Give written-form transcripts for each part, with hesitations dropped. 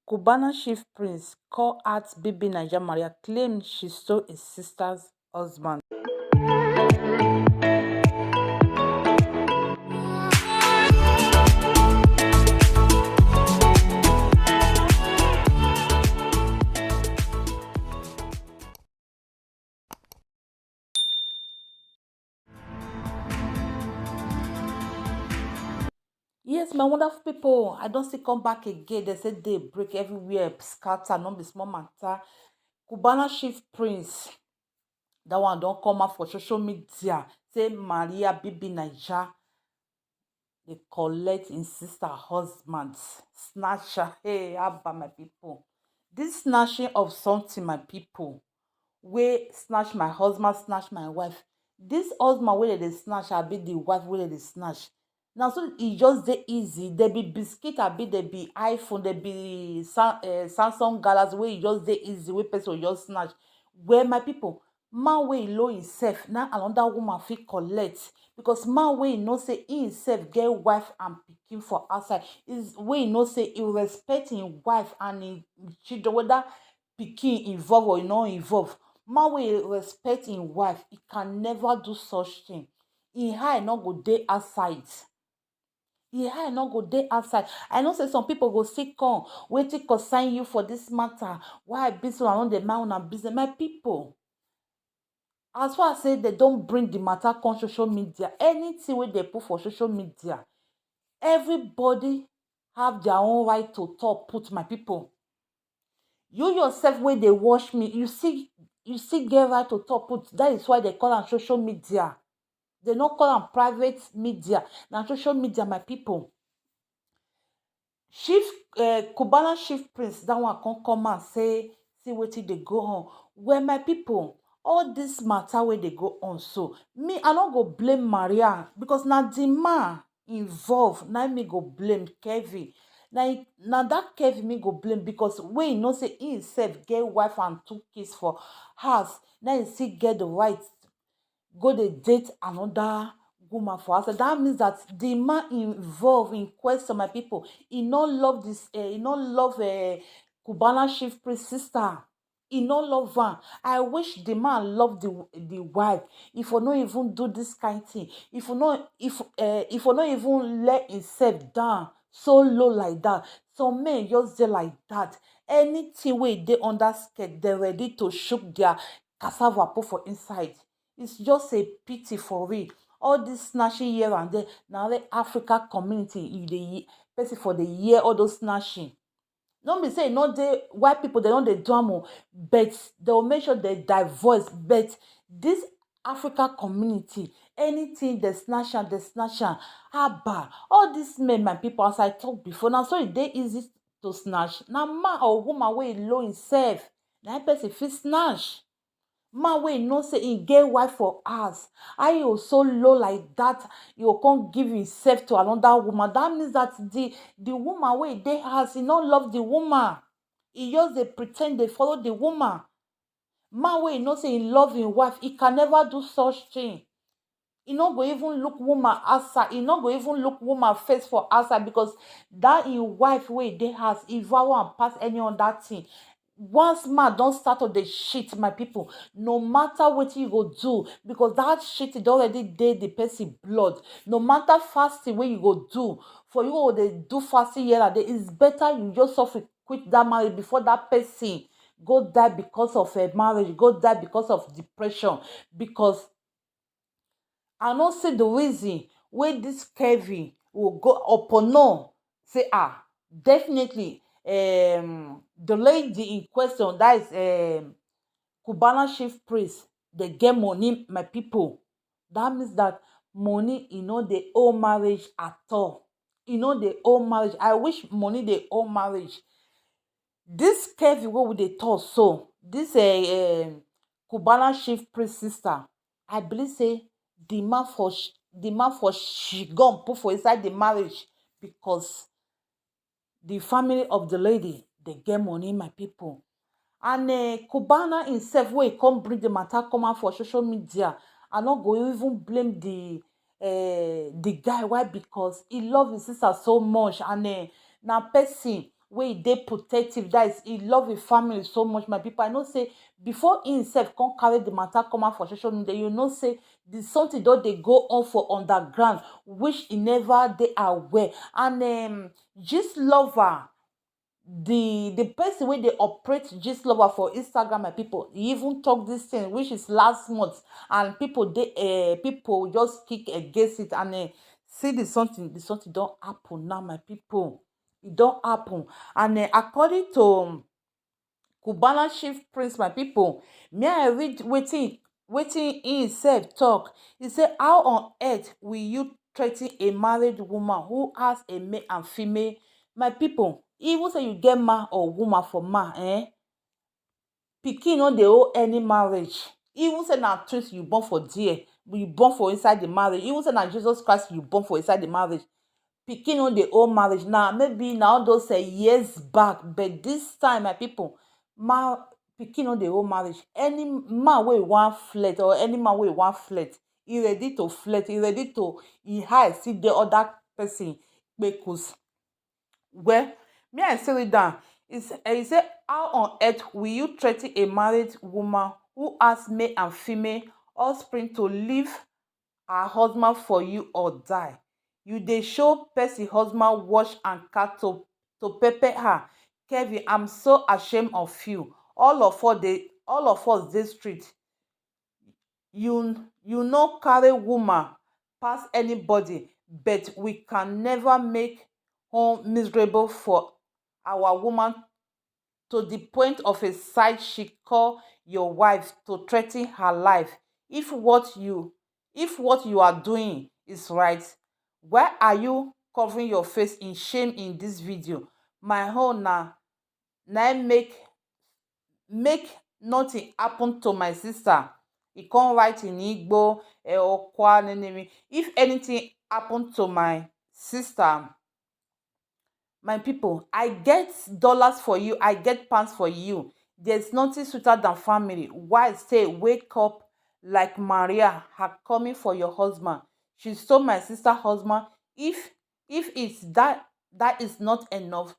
Cubana chief prince call out Bibi Naija Maria, claims she stole his sister's husband. Yes, my wonderful people, I don't see come back again. They say they break everywhere, scatter, not be small matter. Cubana chief prince, that one don't come out for social media. Say Maria Bibi Naija, they collect in sister husband, snatcher. Hey, abba my people. This snatching of something, my people, wey snatch my husband, snatch my wife. This husband wey dey snatch abi the wife wey dey snatch. Na so e just dey easy. There be biscuit abi there be iPhone, there be Samsung Galaxy wey e just dey easy wey person go just snatch. Well, my people, man wey e know himself na another woman fit collect, because man wey e know say he himself get wife and pikin for outside, is wey e know say he respect him wife and him children, whether pikin involve or e no involve. Man wey respect him wife, he can never do such thing. Him eye no go dey outside. Him eye no go dey outside. I know say some people go still come, wetin concern you for this matter? Why be so I no dey mind una business? My people, as far as say they don bring the matter come social media, anything wey they put for social media, everybody have their own right to talk, put, my people. You yourself wey dey watch me, you still get right to talk, put. That is why they call am social media. They no call am private media. Na social media, my people. Cubana chief prince, that one come and say, see wetin dey go on. Well, my people, all this matter wey dey go on, so me, I no go blame Maria, because na the man involved, na me go blame Kevin. Na that Kevin me go blame, because wey e know say he himself get wife and 2 kids for house, na he still get the right go dey date another woman for outside. That means that the man involved in question, my people, he no love this, he no love Cubana chief priest sister. He no love her. I wish the man love the wife. If we no even do this kind thing, if we no even let himself down so low like that. Some men just dey like that. Anything wey dey under skirt, they ready to shook their cassava put for inside. It's just a pity for real. All this snatching here and there. Now the Africa community, you dey person for the year all those snatching. No be say no dey white people, they don't dey do am, but they will make sure they divorce. But this Africa community, anything they snatch and they snatch am. Abba, all these men, my people, as I talk before, now so it dey easy to snatch. Now man or woman wey know himself, na person fit snatch. Man wey know say he get wife for house, how he go so low like that, he go come give himself to another woman? That means that the woman wey dey house, he no love the woman. He just dey pretend dey follow the woman. Man wey know say he love him wife, he can never do such thing. He no go even look woman outside. He no go even look woman face for outside, because that him wife wey dey house, he vow am pass any other thing. Once man don start to dey shit, my people, no matter wetin you go do, because that shit don already dey the person blood. No matter fasting wey you go do, for you go dey do fasting here and there, it's better you just suffer quit that marriage before that person go die because of a marriage, go die because of depression. Because I no see the reason wey this Kevin will go upon no say definitely the lady in question, that is Cubana chief priest, they get money, my people. That means that money, you know, they owe marriage at all. You know, they owe marriage. I wish money they owe marriage. This Kevin wey we dey talk, so this Cubana chief priest sister, I believe say the man for she gon put for inside the marriage, because the family of the lady, they get money, my people. And Cubana himself, wey come bring the matter come out for social media, I no go even blame the guy. Why? Because he love his sister so much, and na person wey dey protective, that is he love him family so much. My people, I know say before he himself come carry the matter come out for social media, you know say the something don dey go on for underground which he never dey aware. And gist lover, the person wey dey operate gist lover for Instagram, my people, he even talk this thing which is last month, and people just kick against it. And see the something don happen now, my people. E don happen. And according to Cubana chief prince, my people, may I read wetin he himself talk. He say, how on earth will you threaten a married woman who has a male and female? My people, even say you get man or woman for man, pikin no dey owe any marriage. Even say na twins you born for there, you born for inside the marriage, even say na Jesus Christ you born for inside the marriage, pikin no dey owe marriage. Now maybe na all those years back, but this time, my people, pikin no dey owe marriage. Any man wey wan flirt, or any man wey wan flirt, he ready to flirt, he ready to him eye see the other person kpekus. Well, me I say it down. He say, how on earth will you threaten a married woman who has male and female offspring to leave her husband for you or die? You dey show person husband wash and cat to pepper her. Kevin, I'm so ashamed of you. All of us dey street. You no carry woman pass anybody, but we can never make home miserable for our woman to the point of a side she call your wife to threaten her life. If what you are doing is right, why are you covering your face in shame in this video? My own na make nothing happen to my sister. He come write in Igbo, Okwa, Nenemi. If anything happen to my sister, my people, I get dollars for you, I get pounds for you. There's nothing sweeter than family. Why say wake up like Maria, her coming for your husband? She stole my sister's husband. If it's that is not enough,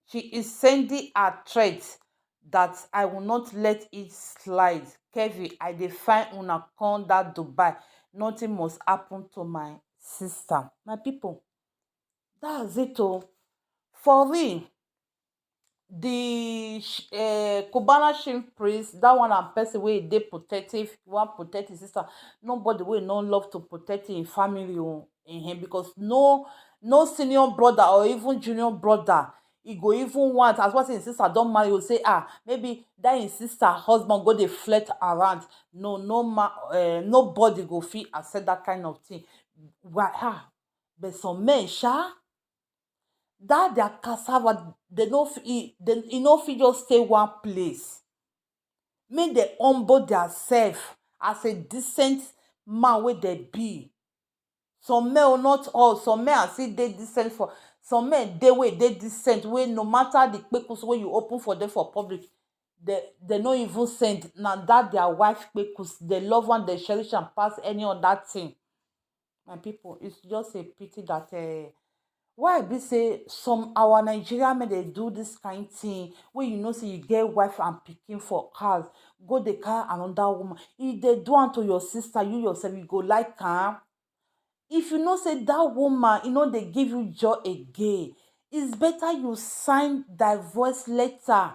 she is sending a threat that I will not let it slide. Kevin, I dey find una come that Dubai. Nothing must happen to my sister. My people, that's it. Oh, for real, the Cubana chief priest, that one and person wey dey protective, wan protect his sister. Nobody wey no love to protect him family, because no senior brother or even junior brother, he go even want, as well as his sister don marry, he go say, maybe that his sister husband go dey flirt around. Nobody go fit accept that kind of thing. But some men that their cassava, e no fit just stay one place. Make dem humble themselves as a decent man wey dem be. Some men, not all, some men are still dey decent. For some men dey wey dey decent, wey no matter the kpekus wey you open for them for public, they no even send. Na that their wife kpekus, they love one, they cherish and pass any other thing. My people, it's just a pity that why be say some our Nigerian men dey do this kind thing, wey you know say you get wife and pikin for house, go dey carry another woman. If they do am to your sister, you yourself, you go like am. If you know say that woman, they give you joy again, it's better you sign divorce letter.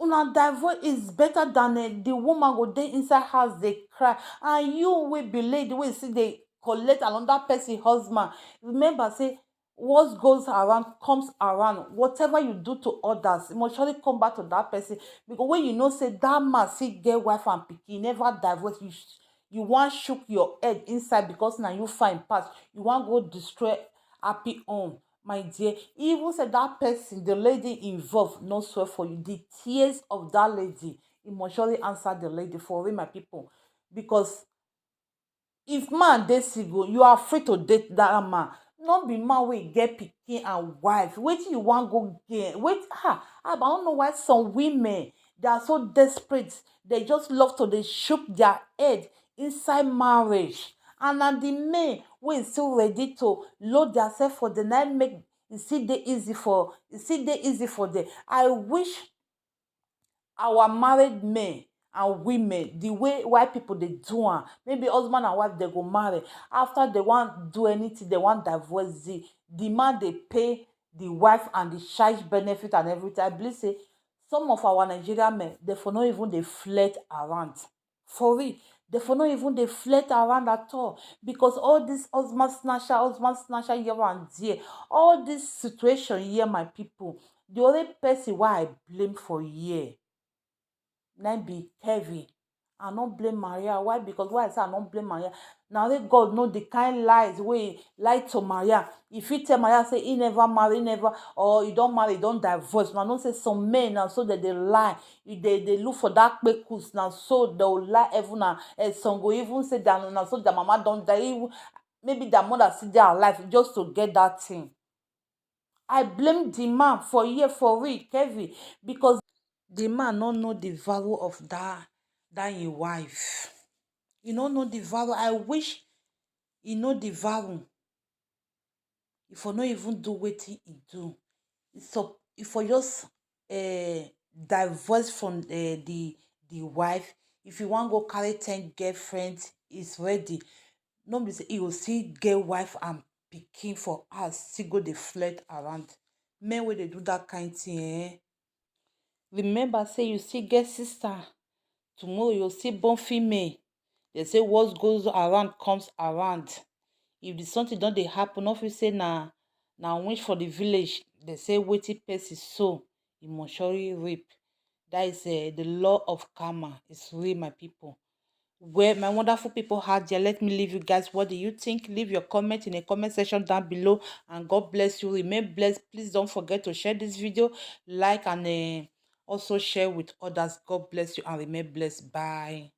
Una divorce is better than the woman go dey inside house dey cry, and you wey be lady wey still dey collect another person husband. Remember say what goes around comes around. Whatever you do to others, it must surely come back to that person. Because when you know say that man still get wife and pikin, never divorce, you want shook your head inside because now you find pass. You want go destroy happy home, my dear. Even say that person, the lady involved, no swear for you. The tears of that lady, it must surely answer the lady for real, my people. Because if man dey single, you are free to date that man. No be man wey get pikin and wife. Wetin you wan go get? But I don't know why some women, they are so desperate. They just love to dey shook their head inside marriage. And na the men wey still ready to load themselves for the night, make e still dey easy for them. I wish our married men and women, the way white people dey do am, maybe husband and wife, they go marry, after they wan do anything, they wan divorce, the man dey pay the wife and the child benefit and everything. I believe say some of our Nigerian men, they for not even dey flirt around, for real. They for not even dey flirt around at all, because all this husband snatcher here and there, all this situation here, my people, the only person why I blame for here na be Kevin. I no blame Maria. Why? Because why I say I no blame Maria, now let God know the kind lies wey he lie to Maria. If he tell Maria say he never marry, he never, or he don't marry, he don't divorce, now no say some men now so that they lie, they look for that kpekus now, so they will lie even and some go even say that now so their mama don't die, even maybe their mother still there alive just to get that thing. I blame the man for here, for real, Kevin, because the man no know the value of that him wife. He no know the value. I wish he know the value. He for no even do wetin he do. So he for just divorce from the wife. If you wan go carry 10 girlfriends, he's ready. No be say he go still get wife and pikin for house, still go dey flirt around. Men wey dey do that kind thing, remember say you still get sister. Tomorrow you still born female. They say what goes around comes around. If the something don dey happen, no fit say na winch for the village. They say wetin person sow, e must surely reap. That is the law of karma. It's real, my people. Well, my wonderful people out there, let me leave you guys. What do you think? Leave your comment in the comment section down below, and God bless you. Remain blessed. Please don't forget to share this video, like, and also share with others. God bless you and remain blessed. Bye.